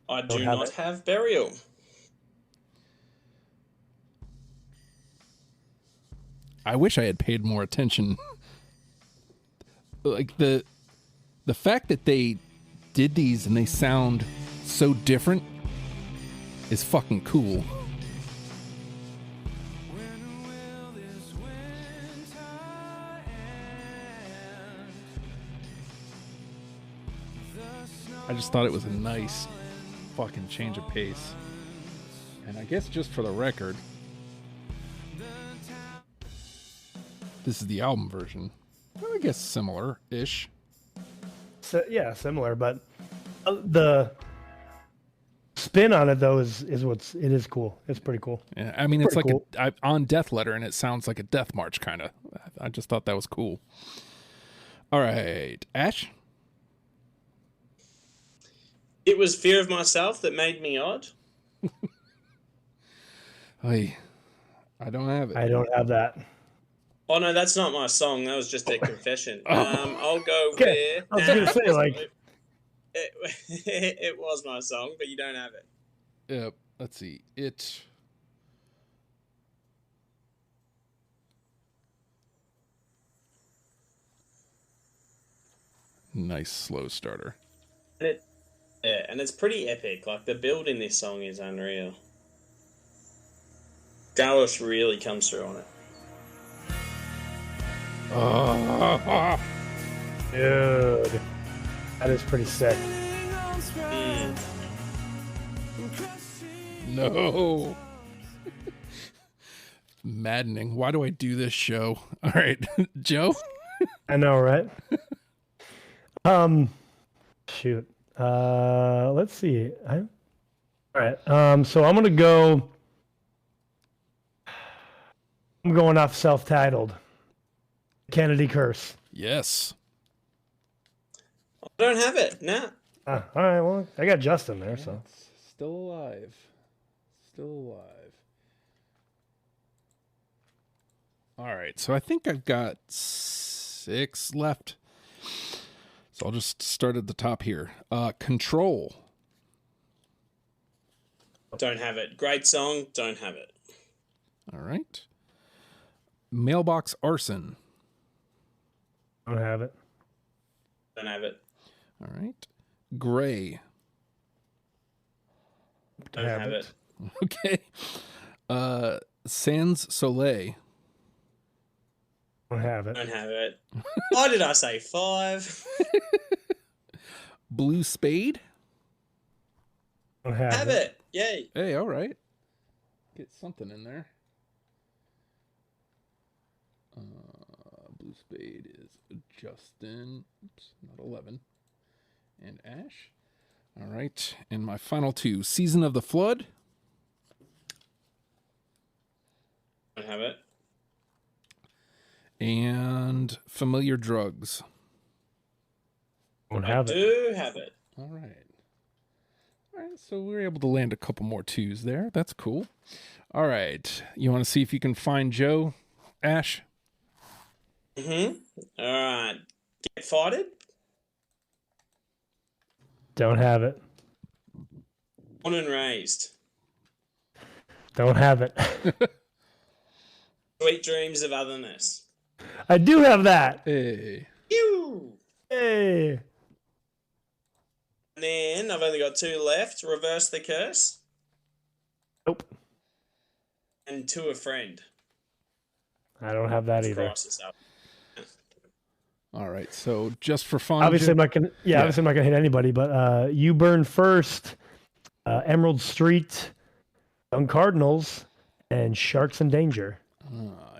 I do not have Burial. I wish I had paid more attention. Like the fact that they did these and they sound so different is fucking cool. I just thought it was a nice fucking change of pace. And I guess just for the record, this is the album version. Well, I guess similar-ish. So, yeah, similar, but the spin on it though is it is cool. It's pretty cool. Yeah, I mean, it's Pretty like cool. on Death Letter, and it sounds like a death march kind of. I just thought that was cool. All right, Ash. It was Fear of Myself that made me odd. I don't have it. I don't have that. Oh no, that's not my song. That was just a confession. I'll go Okay. with. I was gonna say, like, it was my song, but you don't have it. Yep. Let's see. It. Nice slow starter. And it's pretty epic. Like the build in this song is unreal. Dallas really comes through on it. Dude, that is pretty sick. No. Maddening. Why do I do this show? All right, Joe. I know, right? Shoot. Let's see. All right. So I'm going off self-titled. Kennedy Curse. Yes. I don't have it. Nah. All right. Well, I got Justin there, so. Still alive. Still alive. All right. So I think I've got 6 left. So I'll just start at the top here. Control. Don't have it. Great song. Don't have it. All right. Mailbox Arson. Don't have it. Don't have it. All right. Gray. Don't have it. Okay. Sans Soleil. Don't have it. Don't have it. Why did I say 5? Blue Spade. Don't have Have it. Yay. Hey, all right. Get something in there. Blue Spade is Justin. Oops, not 11. And Ash. All right. And my final 2. Season of the Flood. Don't have it. And Familiar Drugs. Don't have I it. do have it. All right. All right. So we were able to land a couple more 2s there. That's cool. All right. You want to see if you can find Joe, Ash? All right. Get Fighted. Don't have it. Born and Raised. Don't have it. Sweet Dreams of Otherness. I do have that. Hey. Ew. Hey. And then I've only got 2 left. Reverse the Curse. Nope. And To a Friend. I don't have that either. Crisis album. All right. So just for fun. Obviously, Joe- I'm not gonna. Yeah, obviously, I'm not gonna hit anybody. But You Burn First, Emerald Street, Young Cardinals, and Sharks in Danger.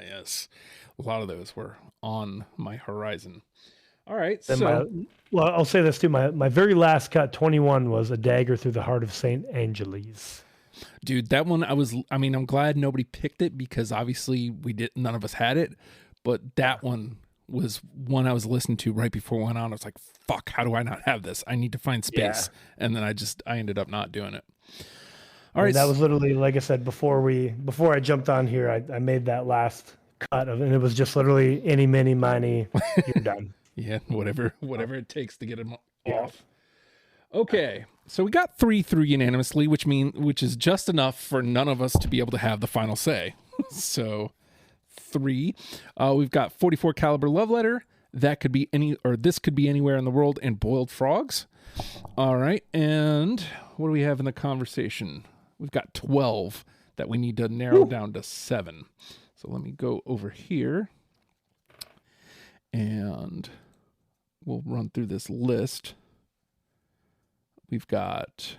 Yes. A lot of those were on my horizon. All right. Then So well, I'll say this too. My very last cut, 21, was A Dagger Through the Heart of Saint Angeles. dude, that one I'm glad nobody picked it because obviously none of us had it, but that one was one I was listening to right before it went on. I was like, fuck, how do I not have this? I need to find space. Yeah. And then I ended up not doing it. All right. That was literally, like I said, before I jumped on here, I made that last cut of it, and it was just literally any, mini, miny, you're done. Yeah, whatever it takes to get them off. Okay, so we got 3 through unanimously, which is just enough for none of us to be able to have the final say. So 3. We've got 44 caliber Love Letter. That could be this could be anywhere in the world, and Boiled Frogs. All right, and what do we have in the conversation? We've got 12 that we need to narrow down to 7. So let me go over here, and we'll run through this list. We've got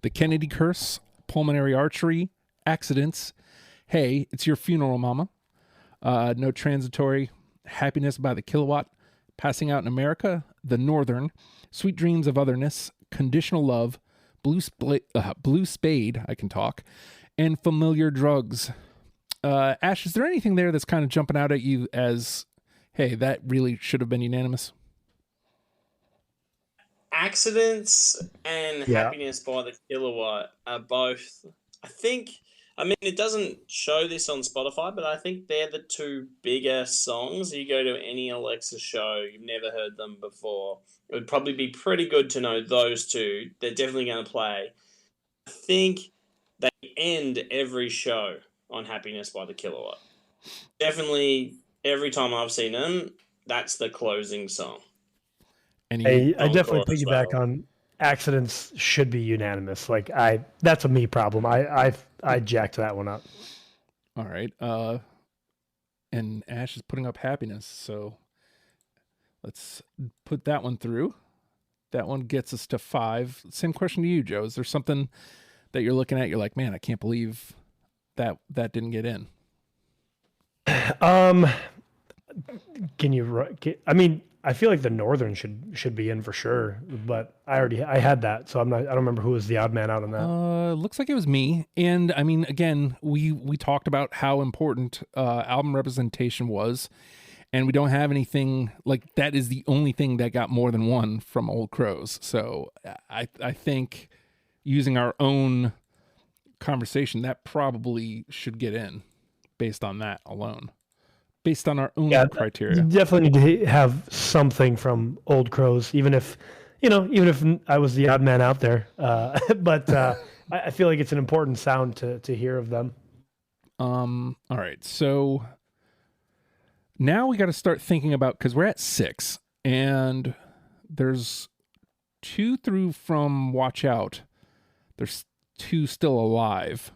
The Kennedy Curse, Pulmonary Archery, Accidents, Hey, It's Your Funeral Mama, No Transitory, Happiness by the Kilowatt, Passing Out in America, The Northern, Sweet Dreams of Otherness, Conditional Love, Blue Spade, I can talk, and Familiar Drugs. Ash, is there anything there that's kind of jumping out at you as, hey, that really should have been unanimous? Accidents and Yeah. Happiness by the Kilowatt are both, I mean, it doesn't show this on Spotify, but I think they're the two bigger songs. You go to any Alexa show, you've never heard them before. It would probably be pretty good to know those two. They're definitely going to play. I think they end every show on Happiness by the Kilowatt. Definitely, every time I've seen them, that's the closing song. I definitely piggyback on Accidents should be unanimous. Like that's a me problem. I jacked that one up. All right. And Ash is putting up Happiness, so let's put that one through. That one gets us to 5. Same question to you, Joe. Is there something that you're looking at? You're like, man, I can't believe that didn't get in. Can you? I mean, I feel like the Northern should be in for sure, but I had that, so I don't remember who was the odd man out on that. Looks like it was me. And I mean, again, we talked about how important album representation was, and we don't have anything like that. Is the only thing that got more than one from Old Crows. So I think using our own conversation, that probably should get in based on that alone. Based on our own criteria. You definitely need to have something from Old Crows, even if I was the odd man out there. But I feel like it's an important sound to hear of them. All right. So now we got to start thinking about, because we're at 6 and there's 2 through from Watch Out. There's 2 still alive.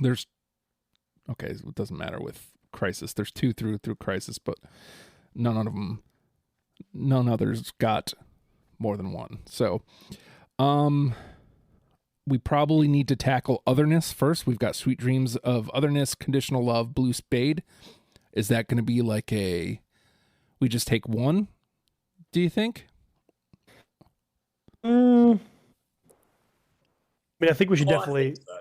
Okay, it doesn't matter with Crisis. There's 2 through Crisis, but none others got more than 1. So, we probably need to tackle Otherness first. We've got Sweet Dreams of Otherness, Conditional Love, Blue Spade. Is that going to be like we just take one? Do you think? I mean, I think we should definitely. I think so.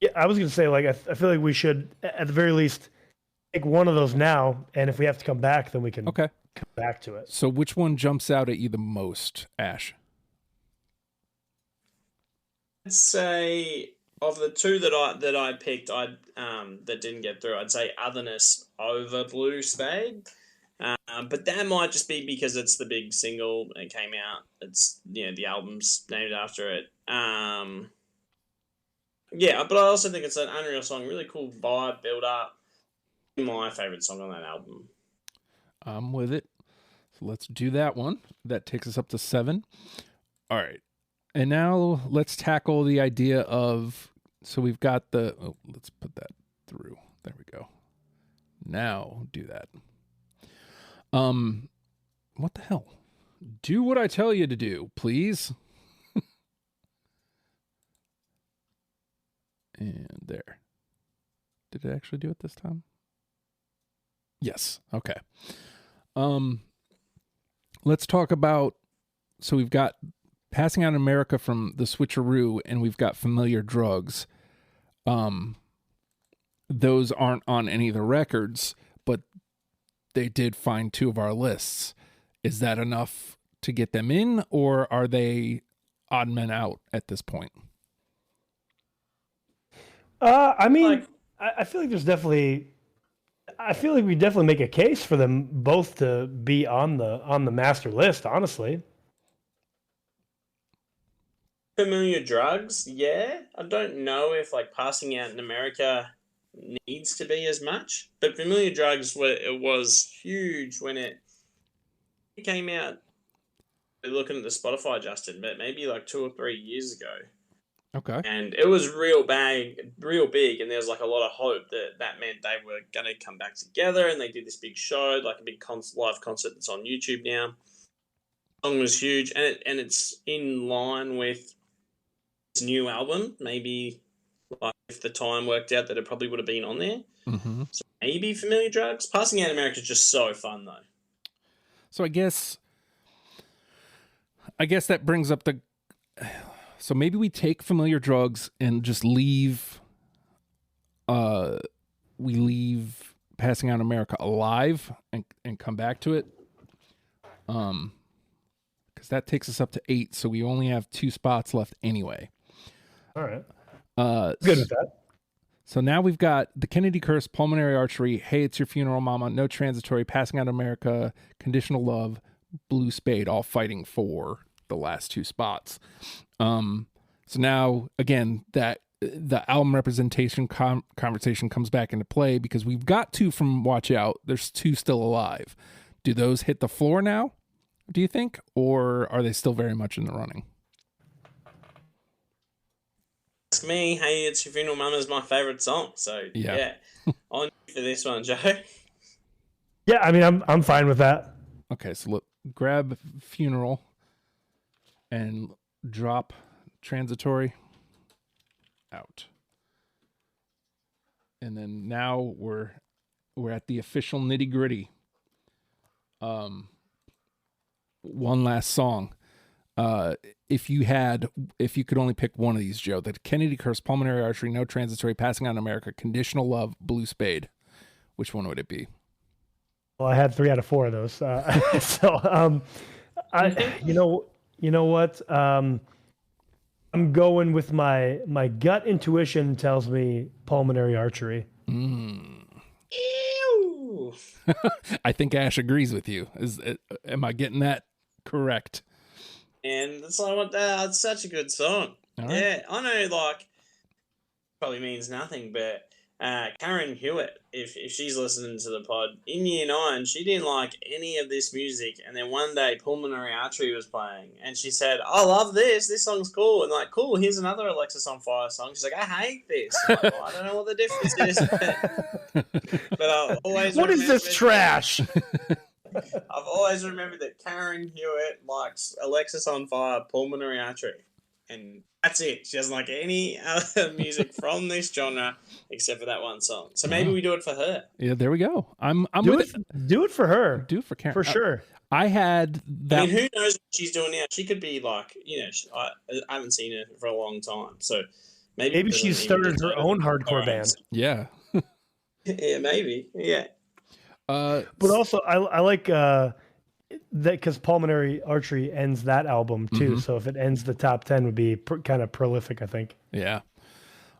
Yeah, I was going to say, like, I feel like we should, at the very least, take one of those now, and if we have to come back, then we can come back to it. So which one jumps out at you the most, Ash? I'd say of the 2 that I picked, that didn't get through, I'd say Otherness over Blue Spade. But that might just be because it's the big single that came out. It's, the album's named after it. Yeah, but I also think it's an unreal song. Really cool vibe, build up. My favorite song on that album. I'm with it. So let's do that one. That takes us up to 7. All right. And now let's tackle the idea of, so we've got let's put that through. There we go. Now do that. What the hell? Do what I tell you to do, please. And there. Did it actually do it this time? Yes. Okay. Let's talk about, so we've got Passing Out in America from the Switcheroo, and we've got Familiar Drugs. Those aren't on any of the records, but they did find 2 of our lists. Is that enough to get them in, or are they odd men out at this point? I mean, I feel like I feel like we definitely make a case for them both to be on the master list, honestly. Familiar Drugs, yeah. I don't know if Passing Out in America needs to be as much, but Familiar Drugs, it was huge when it came out. Looking at the Spotify, Justin, but maybe 2 or 3 years ago. Okay. And it was real big, and there was a lot of hope that meant they were going to come back together, and they did this big show, a big live concert that's on YouTube now. song was huge, and it's in line with his new album. Maybe like if the time worked out that it probably would have been on there. Mm-hmm. So maybe Familiar Drugs. Passing Out America is just so fun though. So I guess that brings up the. So maybe we take Familiar Drugs and just leave. We leave Passing Out America alive and come back to it. Because that takes us up to 8, so we only have 2 spots left anyway. All right. Good with that. So now we've got The Kennedy Curse, Pulmonary Archery, Hey, It's Your Funeral Mama, No Transitory, Passing Out America, Conditional Love, Blue Spade, all fighting for the last 2 spots. So now, again, that the album representation conversation comes back into play because we've got 2 from Watch Out. There's 2 still alive. Do those hit the floor now, do you think? Or are they still very much in the running? Ask me, Hey, It's Your Funeral Mama is my favourite song. So, yeah. On you for this one, Joe. Yeah, I mean, I'm fine with that. Okay, so look, grab Funeral and drop Transitory out. And then now we're at the official nitty-gritty. One last song. If you could only pick one of these, Joe, the Kennedy Curse, Pulmonary Archery, No Transitory, Passing Out America, Conditional Love, Blue Spade, which one would it be? Well, I had 3 out of 4 of those. So, you know what? I'm going with my gut intuition tells me Pulmonary Archery. Ew. I think Ash agrees with you. Am I getting that correct? And it's like, it's such a good song. Right. Yeah, I know, like, probably means nothing, but Karen Hewitt, if she's listening to the pod, in year 9, she didn't like any of this music, and then one day Pulmonary Archery was playing, and she said, I love this song's cool, and like, cool, here's another Alexisonfire song. She's like, I hate this. Like, well, I don't know what the difference is, but I've always what is this trash? I've always remembered that Karen Hewitt likes Alexisonfire, Pulmonary Archery, and that's it. She doesn't like any other music from this genre except for that one song. So maybe we do it for her. Yeah, there we go. I'm do with it. Do it for her. Do it for Karen for sure. I had that. I mean, who knows what she's doing now? She could be like, I haven't seen her for a long time, so maybe she's started her own hardcore band. Yeah. Yeah, maybe. Yeah. But also, I like that because Pulmonary Archery ends that album too. Mm-hmm. So if it ends the top 10, would be kind of prolific, I think. Yeah.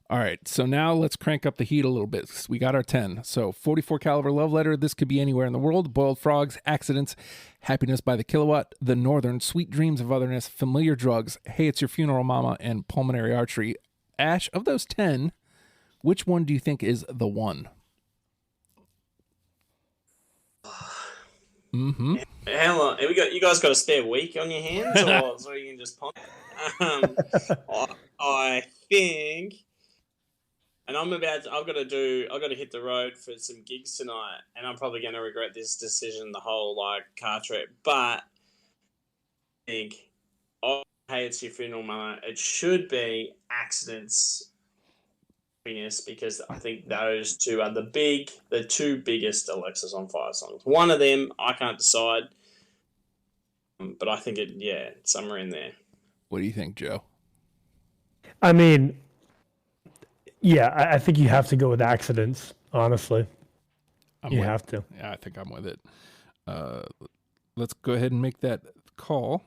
All right. So now let's crank up the heat a little bit. We got our 10. So 44 caliber Love Letter. This Could Be Anywhere in the World. Boiled Frogs. Accidents. Happiness by the Kilowatt. The Northern. Sweet Dreams of Otherness. Familiar Drugs. Hey, It's Your Funeral Mama. And Pulmonary Archery. Ash, of those 10, which one do you think is the one? Mm-hmm. How long? Have you guys got a spare week on your hands, or so you can just ponder? I think, and I've got to hit the road for some gigs tonight, and I'm probably going to regret this decision the whole car trip. But I think, Hey, It's Your Funeral Mama. It should be Accidents. Because I think those 2 are the 2 biggest Alexisonfire songs. One of them I can't decide, but I think it's somewhere in there. What do you think, Joe? I mean, yeah, I think you have to go with Accidents. Honestly, you have to. Yeah, I think I'm with it. Let's go ahead and make that call.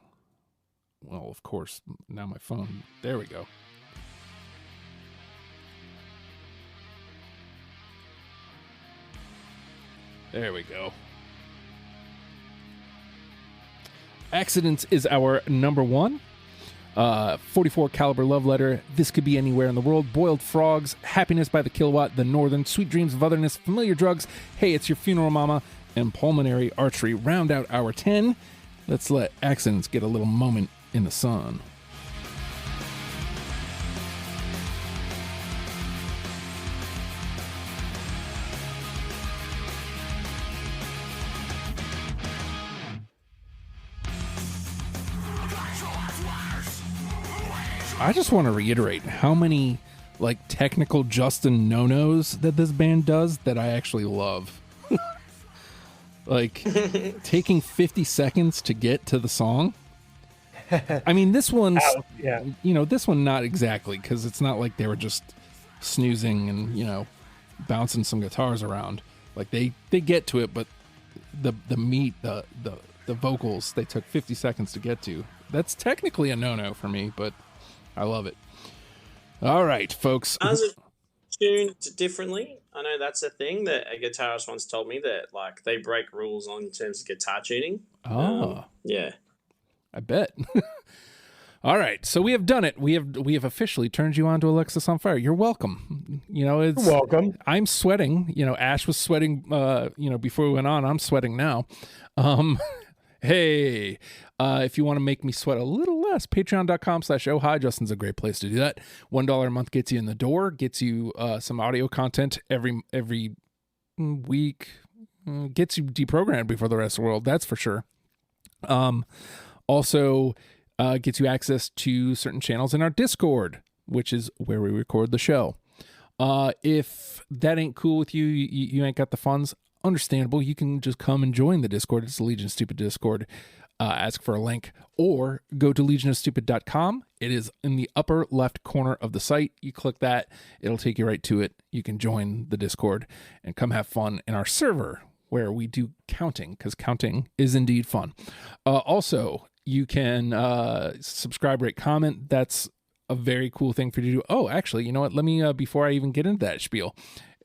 Well, of course, now my phone. There we go. There we go. Accidents is our number 1. 44 caliber Love Letter. This Could Be Anywhere in the World. Boiled Frogs. Happiness by the Kilowatt. The Northern. Sweet Dreams of Otherness. Familiar Drugs. Hey, It's Your Funeral Mama. And Pulmonary Archery round out our 10. Let's let Accidents get a little moment in the sun. I just want to reiterate how many like technical Justin no-nos that this band does that I actually love. Like taking 50 seconds to get to the song. I mean, this one's, this one not exactly, because it's not like they were just snoozing and, bouncing some guitars around. Like they get to it, but the meat, the vocals, they took 50 seconds to get to. That's technically a no-no for me, but I love it. All right, folks. Ours are tuned differently. I know that's a thing that a guitarist once told me, that like they break rules on terms of guitar tuning. Oh, yeah. I bet. All right, so we have done it. We have officially turned you on to Alexisonfire. You're welcome. You're welcome. I'm sweating. Ash was sweating. Before we went on, I'm sweating now. Hey, if you want to make me sweat a little less, patreon.com/ohhi. Justin's a great place to do that. $1 a month gets you in the door, gets you some audio content every week, gets you deprogrammed before the rest of the world. That's for sure. Also gets you access to certain channels in our Discord, which is where we record the show. If that ain't cool with you, you ain't got the funds, understandable. You can just come and join the Discord. It's the Legion of Stupid Discord. Ask for a link or go to legionofstupid.com. It is in the upper left corner of the site. You click that, it'll take you right to it. You can join the Discord and come have fun in our server where we do counting, because counting is indeed fun. Also, you can subscribe, rate, comment. That's a very cool thing for you to do. Oh, actually, you know what? Let me, before I even get into that spiel,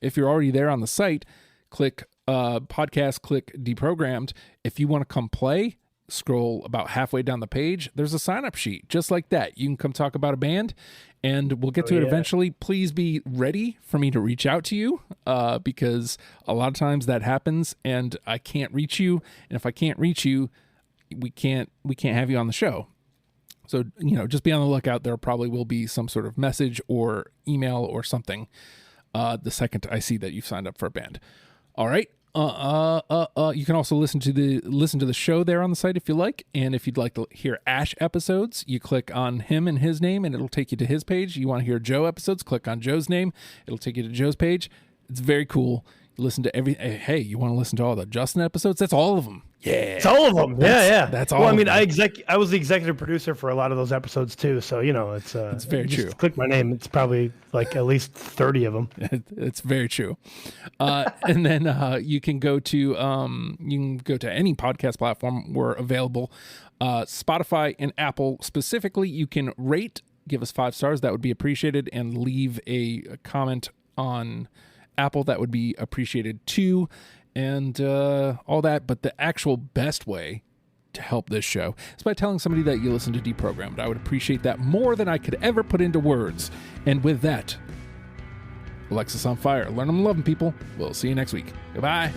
if you're already there on the site, click podcast, click deprogrammed. If you want to come play, scroll about halfway down the page. There's a sign-up sheet just like that. You can come talk about a band, and we'll get to it eventually. Please be ready for me to reach out to you, because a lot of times that happens and I can't reach you. And if I can't reach you, we can't have you on the show. So, just be on the lookout. There probably will be some sort of message or email or something the second I see that you've signed up for a band. All right. You can also listen to the show there on the site if you like. And if you'd like to hear Ash episodes, you click on him and his name and it'll take you to his page. You want to hear Joe episodes, click on Joe's name. It'll take you to Joe's page. It's very cool. You listen to hey, you want to listen to all the Justin episodes? That's all of them. Yeah. It's all of them. That's all. Well, I mean, I was the executive producer for a lot of those episodes too. So, it's very true. Click my name. It's probably like at least 30 of them. It's very true. And then you can go to any podcast platform. We're available. Spotify and Apple specifically. You can rate, give us 5 stars. That would be appreciated. And leave a comment on Apple. That would be appreciated too. And all that. But the actual best way to help this show is by telling somebody that you listen to Deprogrammed. I would appreciate that more than I could ever put into words. And with that, Alexisonfire. Learn them, love them, people. We'll see you next week. Goodbye.